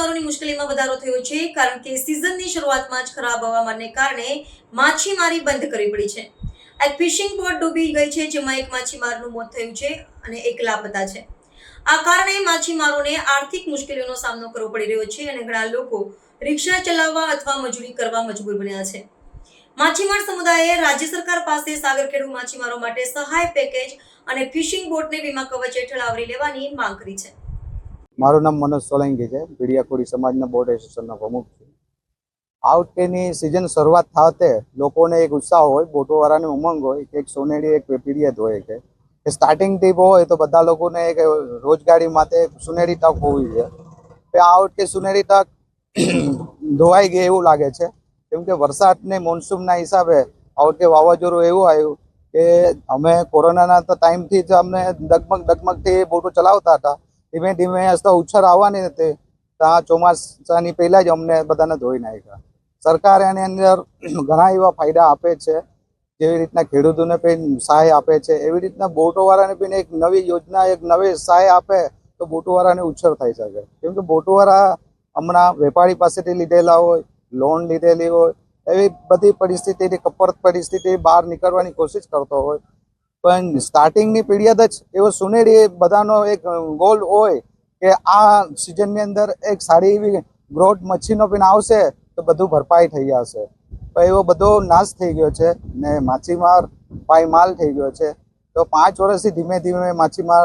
માછીમારોની મુશ્કેલીમાં વધારો થયો છે કારણ કે સિઝનની શરૂઆતમાં જ ખરાબ હવામાનને કારણે માછીમારી બંધ કરવી પડી છે। એક ફિશિંગ બોટ ડૂબી ગઈ છે જેમાં એક માછીમારનું મોત થયું છે અને એક લાપતા છે। આ કારણે માછીમારોને આર્થિક મુશ્કેલીઓનો સામનો કરવો પડી રહ્યો છે અને ઘણા લોકો રિક્ષા ચલાવવા અથવા મજૂરી કરવા મજબૂર બન્યા છે। માછીમાર સમુદાયે રાજ્ય સરકાર પાસે સાગરખેડુ માછીમારો માટે સહાય પેકેજ અને ફિશિંગ બોટને વીમા કવચ હેઠળ આવરી લેવાની માંગ કરી છે। મારું નામ મનોજ સોલંકી છે, ભીડિયાકોડી સમાજના બોર્ડ એસોસિએશનના પ્રમુખ છું। આ વખતેની સિઝન શરૂઆત થતે લોકોને એક ઉત્સાહ હોય, બોટોવાળાને ઉમંગ હોય કે એક સોનેરી એક પીરિયડ હોય કે સ્ટાર્ટિંગ ટીપ હોય તો બધા લોકોને એક રોજગારી માટે સુનેરી તક હોવી જોઈએ। આ વખતે સુનેરી તક ધોવાઈ ગઈ એવું લાગે છે, કેમ કે વરસાદને મોન્સૂનના હિસાબે આ વખતે વાવાઝોડું એવું આવ્યું કે અમે કોરોનાના ટાઈમથી જ અમને ડગમગથી બોટો ચલાવતા હતા। ધીમે ધીમે હસતા ઉછર આવવાની હતી ત્યાં ચોમાસાની પહેલાં જ અમને બધાને ધોઈ નાખ્યા। સરકાર એની અંદર ઘણા એવા ફાયદા આપે છે, જેવી રીતના ખેડૂતોને પણ સહાય આપે છે, એવી રીતના બોટોવાળાને પણ એક નવી યોજના, એક નવી સહાય આપે તો બોટોવાળાને ઉછર થઈ શકે। કેમ કે બોટોવાળા હમણાં વેપારી પાસેથી લીધેલા હોય, લોન લીધેલી હોય, એવી બધી પરિસ્થિતિથી કપડ પરિસ્થિતિ બહાર નીકળવાની કોશિશ કરતો હોય, પણ સ્ટાર્ટિંગની પીરિયડ જ એવો સુનેરી બધાનો એક ગોલ હોય કે આ સિઝનની અંદર એક સારી એવી ગ્રોથ મચ્છીનો પણ આવશે તો બધું ભરપાઈ થઈ જશે, પણ એવો બધો નાશ થઈ ગયો છે ને માછીમાર પાયમાલ થઈ ગયો છે। તો 5 વર્ષથી ધીમે ધીમે માછીમાર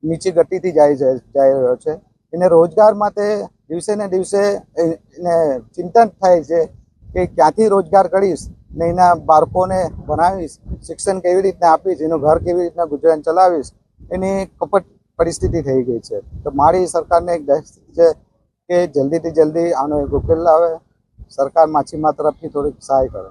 નીચી ગતિથી જઈ રહ્યો છે। એને રોજગાર માટે દિવસે ને દિવસે એને ચિંતન થાય છે કે ક્યાંથી રોજગાર કરીશ ને એના બાળકોને ભણાવીશ, શિક્ષણ કેવી રીતના આપીશ, એનું ઘર કેવી રીતના ગુજરાન ચલાવીશ, એની કપટ પરિસ્થિતિ થઈ ગઈ છે। તો મારી સરકારને એક દહેશત છે કે જલ્દીથી જલ્દી આનો એક ઉકેલ લાવે, સરકાર માછીમાર તરફથી થોડીક સહાય કરે।